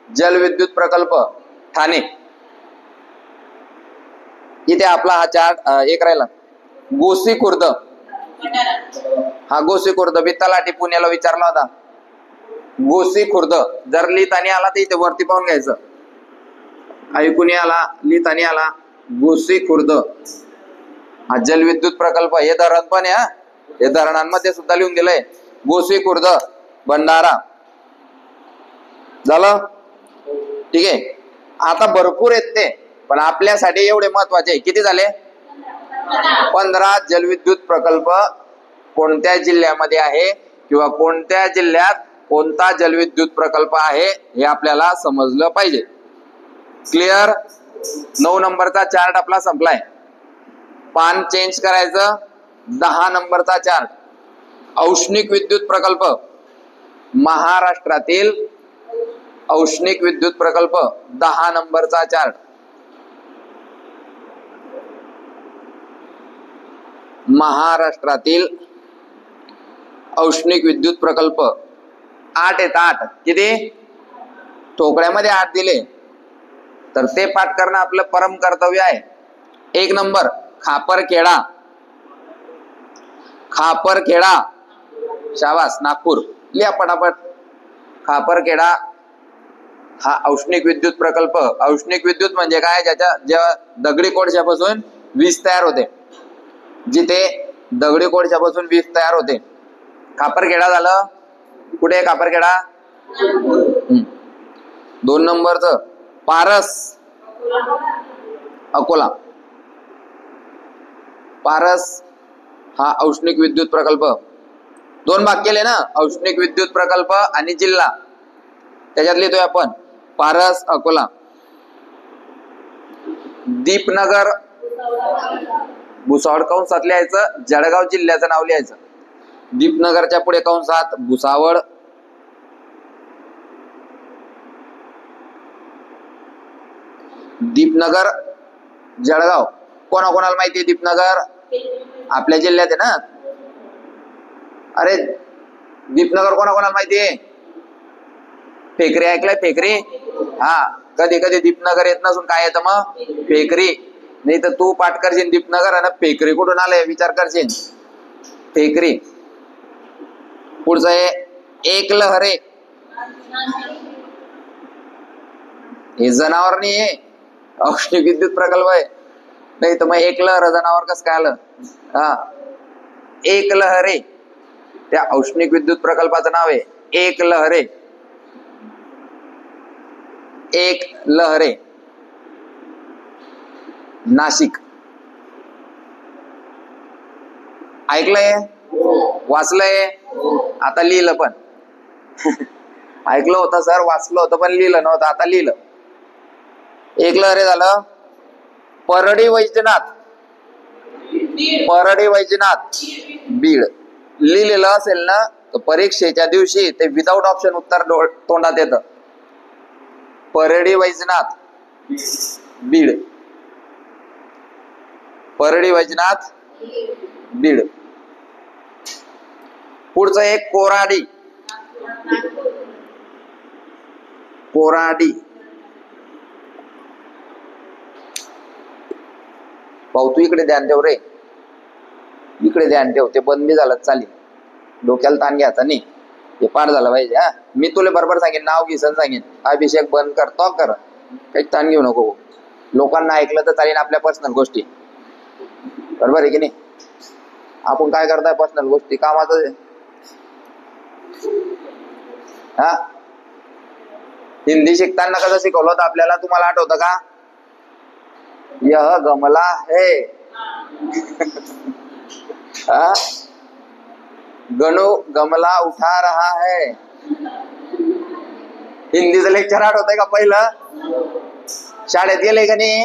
जलविद्युत प्रकल्प ठाणे, इथे आपला हा चार्ट एक राहिला. गोसी खुर्द, हा गोसी खुर्द मी तलाठी पुण्याला विचारला होता. गोसी खुर्द जर लिहितानी आला तर इथे वरती पाहून घ्यायचं. ऐकून आला, लिहितानी आला. गोसी खुर्द हा जलविद्युत प्रकल्प. हे धरण पण आहे, हे धरणांमध्ये सुद्धा लिहून दिलंय. गोसी खुर्द भंडारा झालं. ठीक आहे. आता भरपूर आहेत ते, पण आपल्यासाठी एवढे महत्वाचे. किती झाले? 15 जलविद्युत प्रकल्प कोणत्या जिल्ह्यामध्ये आहे किंवा कोणत्या जिल्ह्यात कोणता जलविद्युत प्रकल्प आहे हे आपल्याला समजलं पाहिजे. क्लिअर? 9 नंबरचा चार्ट आपला संपलाय. पान चेंज करायचं. 10 नंबरचा चार्ट, औष्णिक विद्युत प्रकल्प. महाराष्ट्रातील औष्णिक विद्युत प्रकल्प 10 नंबरचा चार्ट. महाराष्ट्रातील औष्णिक विद्युत प्रकल्प 8 आहेत. 8 किती? ठोकळ्यामध्ये 8 दिले, तर ते पाठ करणं आपलं परम कर्तव्य आहे. 1 नंबर खापरखेडा. खापरखेडा, शाबास, नागपूर. लिहा पटापट. खापरखेडा हा औष्णिक विद्युत प्रकल्प. औष्णिक विद्युत म्हणजे काय? जेव्हा दगडी कोळशापासून वीज तयार होते, जिथे दगडी कोळशापासून वीज तयार होते. खापरखेडा झालं. कुठे आहे खापरखेडा? 2 नंबरचं पारस, अकोला. पारस हा औष्णिक विद्युत प्रकल्प. 2 भाग केले ना, औष्णिक विद्युत प्रकल्प आणि जिल्हा. त्याच्यात लिहितोय आपण पारस, अकोला. दीपनगर, भुसावळ कंसात लिहायचं. जळगाव जिल्ह्याचं नाव लिहायचं. दीपनगरच्या पुढे कंसात भुसावळ. दीपनगर, जळगाव. कोणाकोणाला माहिती आहे दीपनगर? आपल्या जिल्ह्यात आहे ना. अरे दीपनगर कोणाकोणाला माहिती आहे? फेकरी ऐकलंय? फेकरी. हा, कधी कधी दीपनगर येत नसून काय येतं मग? फेकरी. नाही तर तू पाठ करशील दीपनगर आणि फेकरी कुठून आलंय विचार करशील. फेकरी. पुढचं आहे एकलहरे. हे जनावर नाही आहे, औष्णिक विद्युत प्रकल्प आहे. नाही तर मग एकलहर जनावर कसं काय आलं? हा, एकलहरे त्या औष्णिक विद्युत प्रकल्पाचं नाव आहे. एकलहरे. एकलहरे, नाशिक. ऐकलंय? वाचलंय? आता लिहिलं पण. ऐकलं होतं सर, वाचलं होतं पण लिहिलं नव्हतं. आता लिहिलं. एकलहरे झालं. परडी वैजनाथ. परडी वैजनाथ, बीड. लिहिलेलं असेल ना तर परीक्षेच्या दिवशी ते विदाउट ऑप्शन उत्तर तोंडात येतं. परडी वैजनाथ, बीड. परडी वैजनाथ, बीड. पुढचं एक कोराडी. कोराडी. भाऊ तू इकडे ध्यान ठेव रे, इकडे ध्यान ठेव. ते बंद बी झालं चालेल, डोक्याला ताण घ्यायचा नाही. हे पाठ झालं पाहिजे. हा, मी तुला बरोबर सांगेन, नाव घिसन सांगेन. अभिषेक बंद कर तो कर, काही ताण घेऊ नको. लोकांना ऐकलं तर चालेल आपल्या पर्सनल गोष्टी. बरोबर आहे की नाही? आपण काय करताय पर्सनल गोष्टी कामाचं. हा, हिंदी शिकताना कसं शिकवलं होतं आपल्याला, तुम्हाला आठवतं का? यह गमला है. गणू गमला उठा रहा है. हिंदीचं लेक्चर आठवतंय का पहिलं? शाळेत गेले का नाही?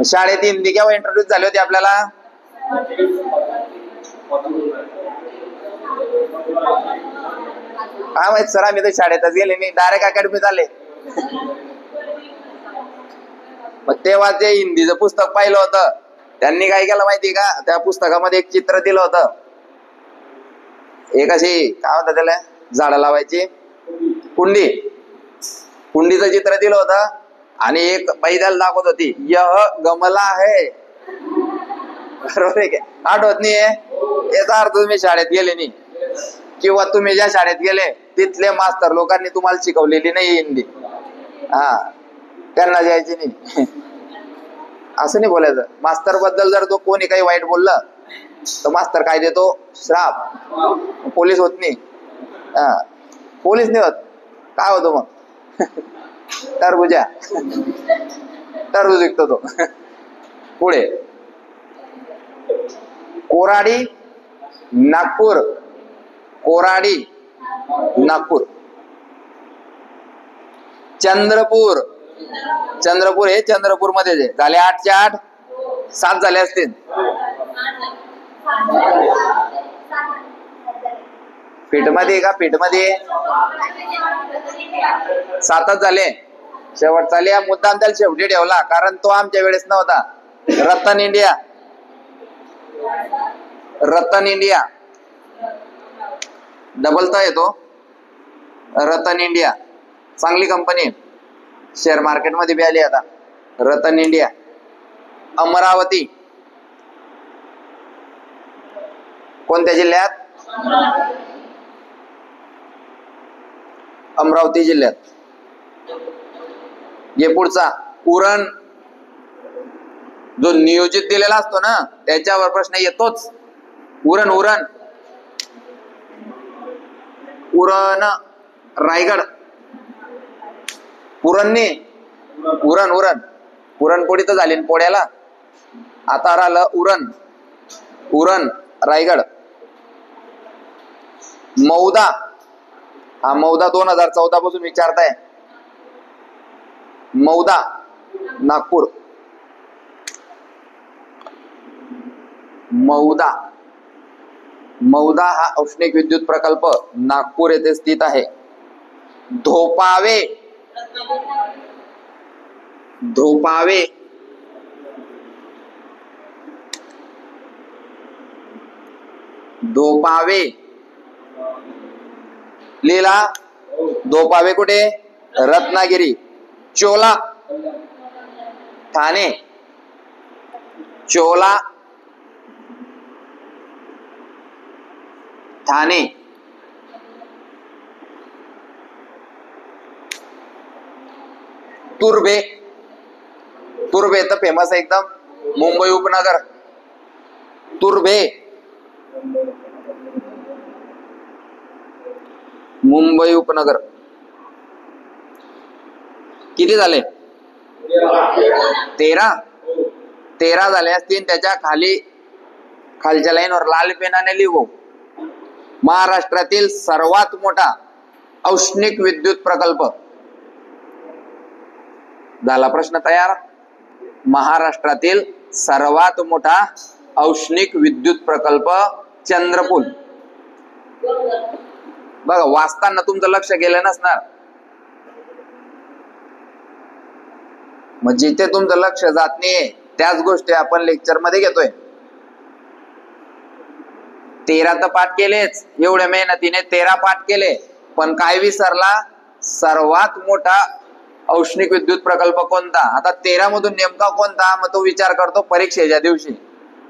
शाळेत हिंदी केव्हा इंट्रोड्यूस झाली होती आपल्याला? काय माहित सर, आम्ही तर शाळेतच गेले नाही, डायरेक्ट अकॅडमी झाले. मग तेव्हा ते हिंदीचं पुस्तक पाहिलं होतं. त्यांनी काय केलं माहिती का? त्या पुस्तकामध्ये एक चित्र दिलं होतं. एक अशी काय होतं त्याला, झाडं लावायची कुंडी, कुंडीचं चित्र दिलं होतं आणि एक बाई त्याला दाखवत होती, यह गमला आहे. बरोबर आहे का? आठवत नाहीये? याचा अर्थ तुम्ही शाळेत गेले नाही, किंवा तुम्ही ज्या शाळेत गेले तिथले मास्तर लोकांनी तुम्हाला शिकवलेली नाही हिंदी. त्यांना जायची नाही. असं नाही बोलायचं. मास्तर बद्दल जर तो कोणी काही वाईट बोललं तर मास्तर काय देतो? श्राप. पोलीस होत नाही. पोलीस नाही होत. काय होतो मग? टरबुजा. टरबूज विकतो तो. पुढे कोराडी नागपूर, कोराडी नागपूर. चंद्रपूर, चंद्रपूर हे चंद्रपूर मध्ये झाले. 8चे 8, 7 झाले असतील. फीट मध्ये का? फीट मध्ये 7च झाले. शेवटचा लिहा. मुद्दाम त्याला शेवटी ठेवला कारण तो आमच्या वेळेस नव्हता. रतन इंडिया, रतन इंडिया डबलता येतो. रतन इंडिया चांगली कंपनी, शेअर मार्केट मध्ये बी आली आता. रतन इंडिया. अमरावती कोणत्या जिल्ह्यात? अमरावती जिल्ह्यात. ये पुढचा उरण, जो नियोजित दिलेला असतो ना त्याच्यावर प्रश्न येतोच. उरण, उरण, उरण रायगड. पुरणने उरण, उरण पुरणपोळी तर झाली पोळ्याला, आता राहिलं उरण. उरण रायगड. मौदा, हा मौदा 2014 पासून विचारताय. मौदा नागपूर. मौदा, मौदा हा औष्णिक विद्युत प्रकल्प नागपूर येथे स्थित आहे. धोपावे, धोपावे धोपावे लिहिला. धोपावे कुठे? रत्नागिरी. चोला ठाणे, चोला ठाणे. तुर्भे, तुर्भे तर फेमस आहे एकदम. मुंबई उपनगर. तुर्भे, मुंबई उपनगर. किती झाले? 13 झाले असतील. त्याच्या खाली खालच्या लाईनवर लाल पेनाने लिहू. महाराष्ट्रातील सर्वात मोठा औष्णिक विद्युत प्रकल्प. झाला प्रश्न तयार. महाराष्ट्रातील सर्वात मोठा औष्णिक विद्युत प्रकल्प चंद्रपूर. बघा वाचताना तुमचं लक्ष गेलं नसणार, मग जिथे तुमचं लक्ष जात नाहीये त्याच गोष्टी आपण लेक्चर मध्ये घेतोय. 13 तर पाठ केलेच, एवढ्या मेहनतीने 13 पाठ केले, पण काय विसरला? सर्वात मोठा औष्णिक विद्युत प्रकल्प कोणता? आता 13 मधून नेमका कोणता? मग तो विचार करतो परीक्षेच्या दिवशी.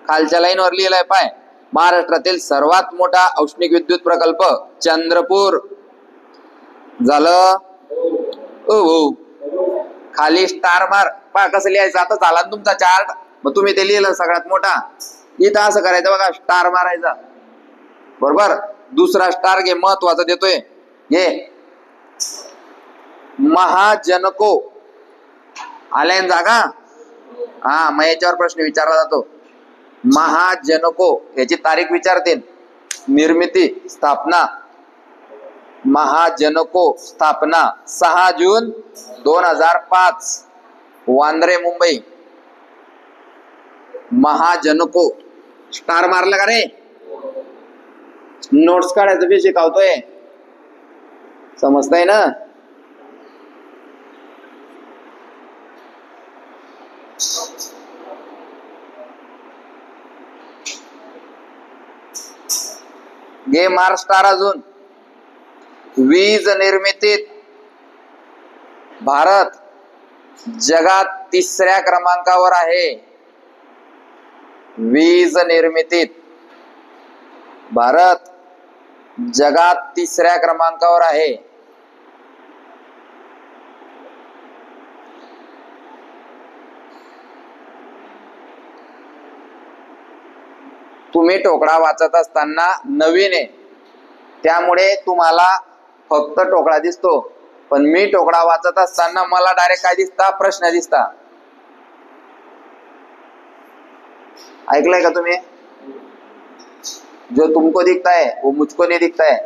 खालच्या लाईनवर लिहिलंय पाय, महाराष्ट्रातील सर्वात मोठा औष्णिक विद्युत प्रकल्प चंद्रपूर. झालं? हो. खाली स्टार मार. पहा कसं लिहायचं. आता झाला तुमचा चार्ट. मग तुम्ही ते लिहिलं सगळ्यात मोठा. इथं असं करायचं बघा, स्टार मारायचा. बरोबर. दुसरा स्टार घे, महत्वाचा देतोय. घे. महाजनको. आल्या जागा? हा, मग याच्यावर प्रश्न विचारला जातो. महाजनको याची तारीख विचारतील. निर्मिती, स्थापना. महाजनको स्थापना 6 जून 2005, वांद्रे मुंबई. महाजनको. स्टार मारलं का रे? नोट्स काढायचं बी शिकवतोय, समजतंय ना? घे मार स्टार. अजून वीज निर्मितीत भारत जगात 3ऱ्या क्रमांकावर आहे वीज निर्मितीत. भारत जगात 3ऱ्या क्रमांकावर आहे. तुम्ही ठोकळा वाचत असताना नवीन आहे त्यामुळे तुम्हाला फक्त ठोकळा दिसतो, पण मी ठोकळा वाचत असताना मला डायरेक्ट काय दिसता, प्रश्न दिसता. ऐकलंय का तुम्ही? जो तुमको दिखता है वो मुझको नहीं दिखता है,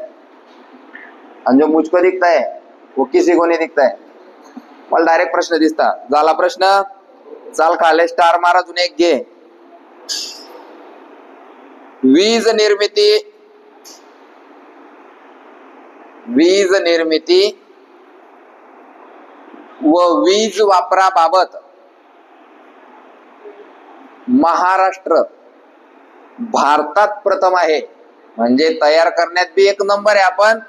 और जो मुझको दिखता है वो किसी को नहीं दिखता है. मला डायरेक्ट प्रश्न दिसता. झाला प्रश्न? चाल खाले स्टार मार, अजून एक घे. वीज निर्मिती व वीज वापराबाबत महाराष्ट्र भारतात प्रथम आहे. म्हणजे तयार करण्यात बी 1 नंबर आहे आपण,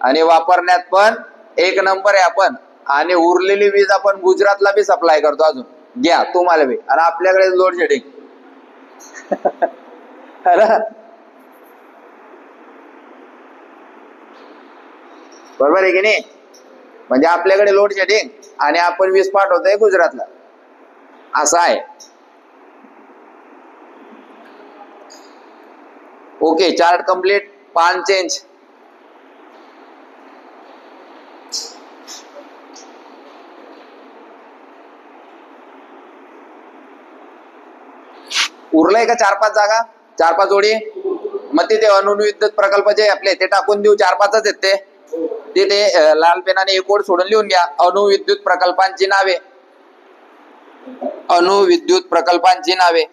आणि वापरण्यात पण 1 नंबर आहे आपण, आणि उरलेली वीज आपण गुजरातला बी सप्लाय करतो. अजून घ्या तुम्हाला बी. आणि आपल्याकडे लोड शेडिंग बरोबर आहे की नाही? म्हणजे आपल्याकडे लोड शेडिंग आणि आपण वीज पाठवतोय गुजरातला, असं आहे. Okay, chart complete. पान चेंज. उरलंय का 4-5 जागा, 4-5 जोडी? मग तिथे अणुविद्युत प्रकल्प जे आपले ते टाकून देऊ. 4-5च आहेत ते. तिथे लाल पेनाने एक ओळ सोडून लिहून घ्या. अणुविद्युत प्रकल्पांची नावे. अणुविद्युत प्रकल्पांची नावे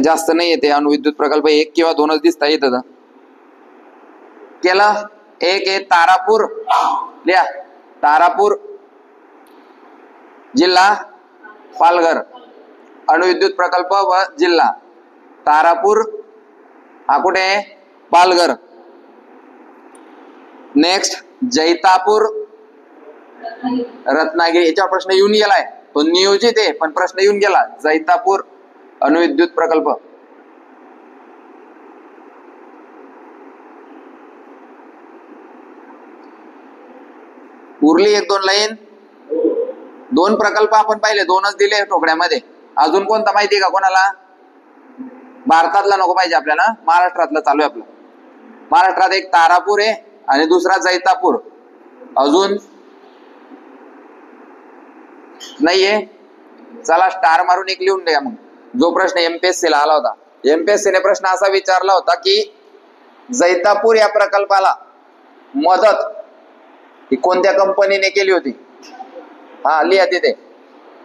जास्त नाही येते. अणुविद्युत प्रकल्प 1 किंवा 2च दिसता येतं. केला? एक आहे तारापूर. लिहा, तारापूर जिल्हा पालघर. अणुविद्युत प्रकल्प व जिल्हा तारापूर, हा कुठे आहे? पालघर. नेक्स्ट जैतापूर रत्नागिरी. याच्यावर प्रश्न येऊन गेलाय, तो नियोजित आहे पण प्रश्न येऊन गेला. जैतापूर अणुविद्युत प्रकल्प. उरली 1-2 लाईन. 2 प्रकल्प आपण पाहिले, 2च दिले ठोकड्यामध्ये. अजून कोणता माहिती का कोणाला? भारतातला नको पाहिजे आपल्याला, महाराष्ट्रातला चालू आहे आपलं. महाराष्ट्रात एक तारापूर आहे आणि दुसरा जैतापूर. अजून नाहीये? चला स्टार मारून एक लिहून द्या. मग जो प्रश्न एमपीएससी ला आला होता, एमपीएससी ने प्रश्न असा विचारला होता की जैतापूर या प्रकल्पाला मदत ही कोणत्या कंपनीने केली होती? हा लिहा तिथे.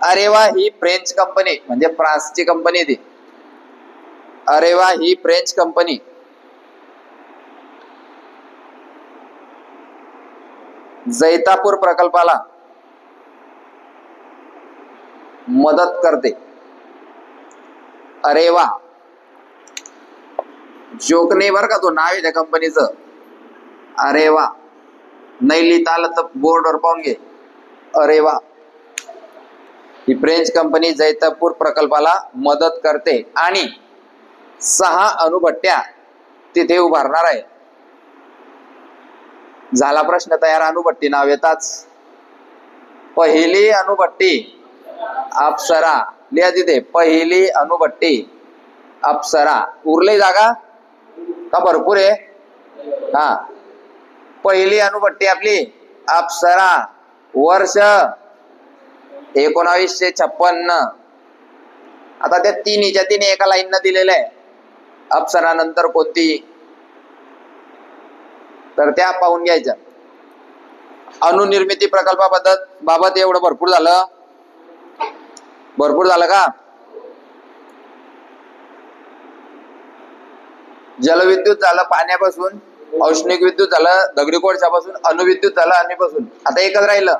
अरेवा ही फ्रेंच कंपनी, म्हणजे फ्रान्सची कंपनी ती. अरेवा ही फ्रेंच कंपनी जैतापूर प्रकल्पाला मदत करते. अरेवा जोक नाही बर का, तो नाव आहे त्या कंपनीचं. अरेवा नाही लिहिता आलं तर बोर्डवर पाहून घे. अरेवा ही फ्रेंच कंपनी जैतापूर प्रकल्पाला मदत करते आणि 6 अणुभट्ट्या तिथे उभारणार आहे. झाला प्रश्न तयार. अणुभट्टी नाव येताच. पहिली अणुभट्टी अप्सरा. लिहा तिथे, पहिली अणुभट्टी अप्सरा. उरली जागा का भरपूर आहे? हा, पहिली अणुभट्टी आपली अप्सरा. वर्ष 1956. आता त्या तिन्हीच्या तिन्ही एका लाईन दिलेलं आहे. अप्सरा नंतर कोणती, तर त्या पाहून घ्यायच्या. अणुनिर्मिती प्रकल्पाबाबत एवढं भरपूर झालं. भरपूर झालं का? जलविद्युत झालं पाण्यापासून, औष्णिक विद्युत झालं दगडी कोळशापासून, अणुविद्युत झालं अणीपासून. आता एकच राहिलं.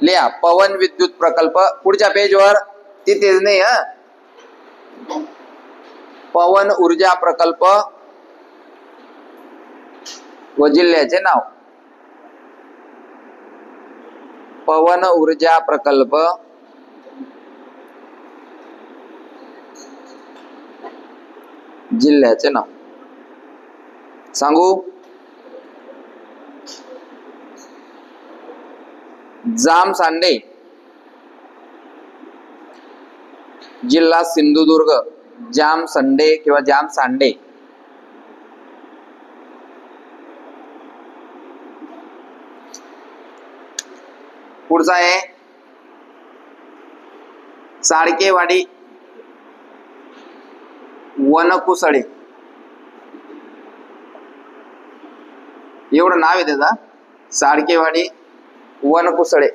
लिहा पवन विद्युत प्रकल्प. पुढच्या पेजवर तिथेच नाही. पवन ऊर्जा प्रकल्प व जिल्ह्याचे नाव. पवन ऊर्जा प्रकल्प जिल्ह्याचे नाव सांगू. जामसांडे जिल्हा सिंधुदुर्ग. जामसंडे किंवा जामसांडे. पुढचा आहे साळकेवाडी वनकुसळे. एवढं नाव आहे त्याचा, साळकेवाडी वनकुसळे.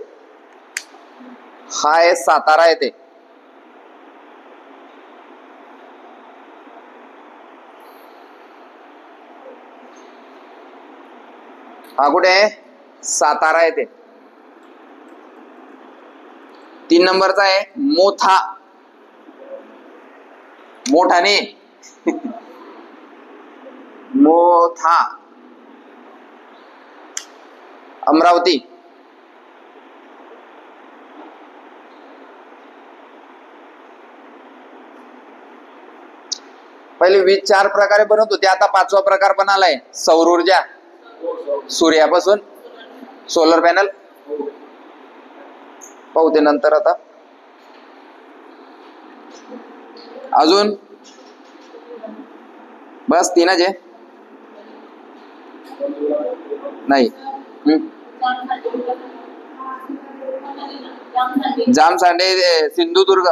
हा आहे सातारा येथे. हा कुठे आहे? सातारा येथे. 3 नंबरचा आहे मोथा. मोठाने मोथा अमरावती. पहिले वीज 4 प्रकारे बनवत होते, आता 5वा प्रकार पण आलाय, सौर ऊर्जा. सूर्यापासून सोलर पॅनल पाहू ते नंतर. आता अजून बस 3च आहे. नाही, जामसांडे सिंधुदुर्ग.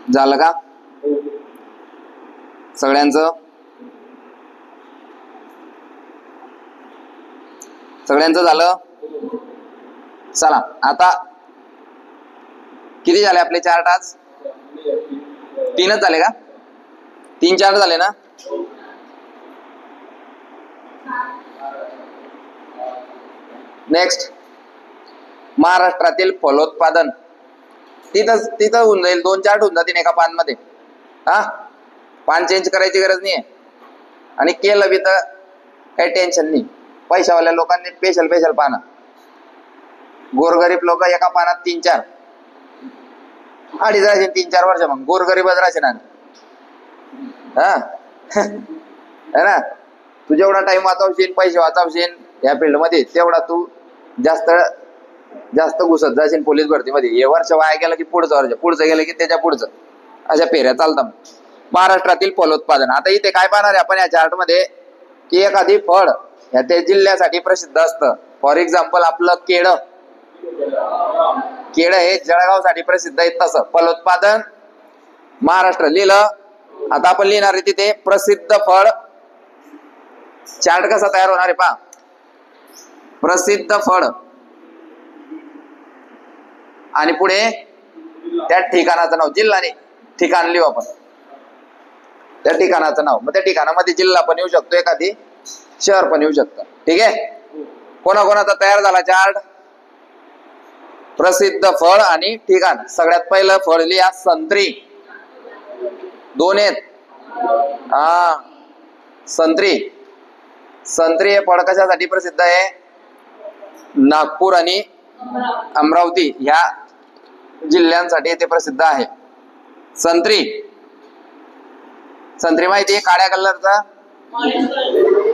झालं का सगळ्यांचं? सगळ्यांचं झालं. चला आता किती झाले आपले चार्ट आज? 3च झाले का? 3 चार्ट झाले ना? नेक्स्ट महाराष्ट्रातील फलोत्पादन. तिथं होऊन जाईल, 2 चार्ट होऊन जातील एका पान मध्ये. हा, पान चेंज करायची गरज नाहीये. आणि केलं बी तर काही टेन्शन नाही. पैशावाल्या लोकांनी स्पेशल पानं. गोरगरीब लोक एका पानात 3-4 अडीच राहशील 3-4 वर्ष. मग गोरगरीबच राहशील ना. हा है ना. तू जेवढा टाइम वाचवशील, पैसे वाचवशील या फील्ड मध्ये, तेवढा तू जास्त घुसत जाशील पोलीस भरतीमध्ये. हे वर्ष वाया गेलं की पुढचं वर्ष, पुढचं गेलं की त्याच्या पुढचं, अशा फेऱ्या चालतात. महाराष्ट्रातील फलोत्पादन. आता इथे काय पाहणार आहे आपण या चार्ट मध्ये, की एखादी फळ या त्या जिल्ह्यासाठी प्रसिद्ध असतं. फॉर एक्झाम्पल आपलं केळं. केळं हे जळगाव साठी प्रसिद्ध आहे. तसं फलोत्पादन महाराष्ट्र लिहिलं. आता आपण लिहिणार आहे तिथे प्रसिद्ध फळ. चार्ट कसा तयार होणार आहे पहा. प्रसिद्ध फळ आणि पुढे त्या ठिकाणाचं नाव. जिल्हा नाही, ठिकाण लिहू आपण. त्या ठिकाणाचं नाव. मग त्या ठिकाणामध्ये जिल्हा पण येऊ शकतो, एखादी शहर पण येऊ शकतं. ठीक आहे. कोणाकोणाचा तयार झाला चार्ट? प्रसिद्ध फळ आणि ठिकाण. सगळ्यात पहिलं फळ लिहा संत्री. 2 आहेत. हा, संत्री. संत्री हे फळ कशासाठी प्रसिद्ध आहे? नागपूर आणि अमरावती ह्या जिल्ह्यांसाठी ते प्रसिद्ध आहे. संत्री. संत्री माहिती आहे? काळ्या कलरचा,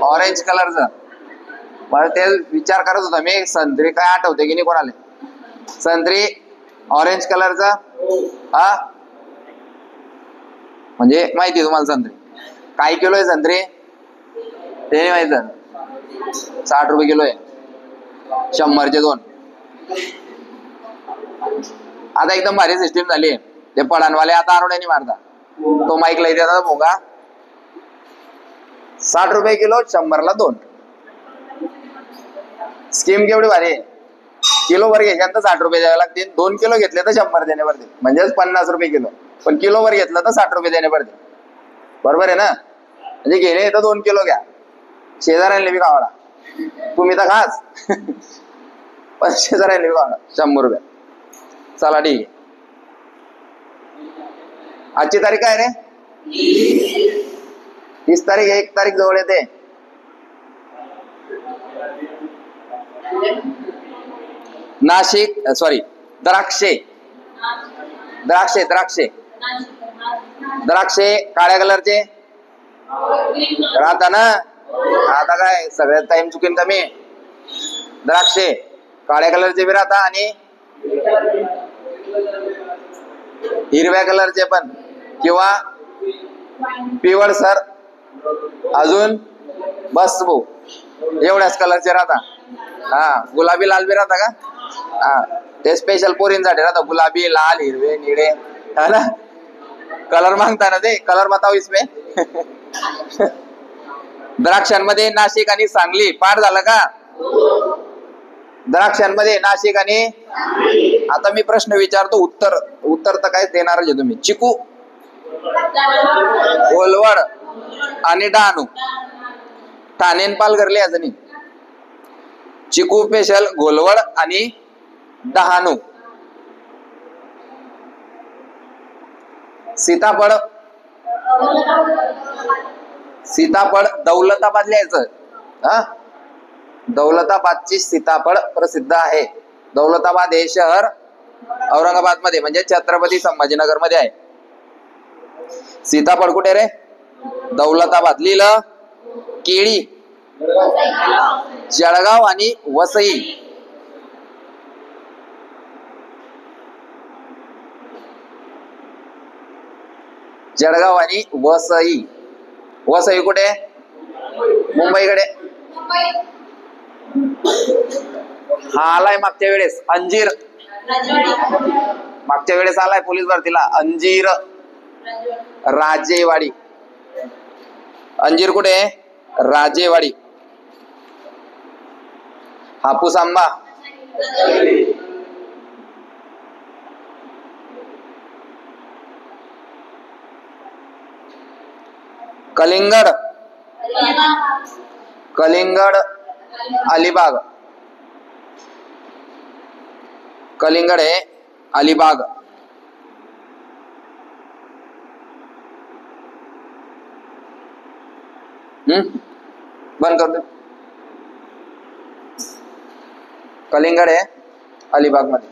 ऑरेंज कलरचा. मला ते विचार करत होता मी, संत्री काय आठवते की नाही कोणाला? संत्री ऑरेंज कलरचा. हा, म्हणजे माहिती तुम्हाला संत्री. काय किलो आहे संत्री ते नाही माहित. 60 रुपये किलो आहे. 100चे 2. आता एकदम भारी सिस्टीम झाली. ते पडानवाले आता आरोड्याने मारता. तो माईक ला देतात भोगा. 60 रुपये किलो, 100ला 2. स्कीम केवढी भारी आहे. किलो वर घ्यायच्या तर 60 रुपये द्यावे लागतील. 2 किलो घेतले तर 100 देणे पडते. म्हणजेच 50 रुपये किलो. पण किलो वर घेतलं तर 60 रुपये देणे पडते. बरोबर आहे ना. म्हणजे घेणे तर 2 किलो घ्या. शेजाऱ्यांनी बी खावाला. तुम्ही तर खास पण शेजाऱ्यांनी बी खावाला. 100 रुपये. चला ठीक आहे. आजची तारीख काय रे? 30 तारीख 1 तारीख जवळ येते. नाशिक सॉरी द्राक्षे द्राक्षे द्राक्षे द्राक्षे काळ्या कलरचे राहता ना. आता काय सगळ्यात टाइम चुकीन कमी. द्राक्षे काळ्या कलरचे बी राहता आणि हिरव्या कलरचे पण किंवा पिवळसर अजून बस भाऊ एवढ्याच कलरचे राहता. हा गुलाबी लाल बी राहता का. हा ते स्पेशल पोरींसाठी राहता. गुलाबी लाल हिरवे निळे है ना. कलर मागता ना ते कलर बताओ इसमें. द्राक्षांमध्ये नाशिक आणि सांगली पाठ झालं का. द्राक्षांमध्ये नाशिक आणि आता मी प्रश्न विचारतो उत्तर तर काय देणार आहे तुम्ही. चिकू ओलवड आणि डहाणू ठाणे पालघर अजून चिकू स्पेशल घोलवड आणि डहाणू. सीताफळ सीताफळ दौलताबाद लिहायचं. हा दौलताबादची सीताफळ प्रसिद्ध आहे. दौलताबाद हे शहर औरंगाबाद मध्ये म्हणजे छत्रपती संभाजीनगर मध्ये आहे. सीताफळ कुठे रे. दौलताबाद. लिहिलं. केळी जळगाव आणि वसई. जळगाव आणि वसई. वसई कुठे. मुंबईकडे. हा आलाय मागच्या वेळेस अंजीर. मागच्या वेळेस आलाय पोलीस भरतीला अंजीर. राजेवाडी. अंजीर कुठे. राजेवाडी. हापूस आंबा कलिंगड कलिंगड अलिबाग. कलिंगड आहे अलिबाग. बंद कर दे. कलिंगड आहे अलिबाग मध्ये.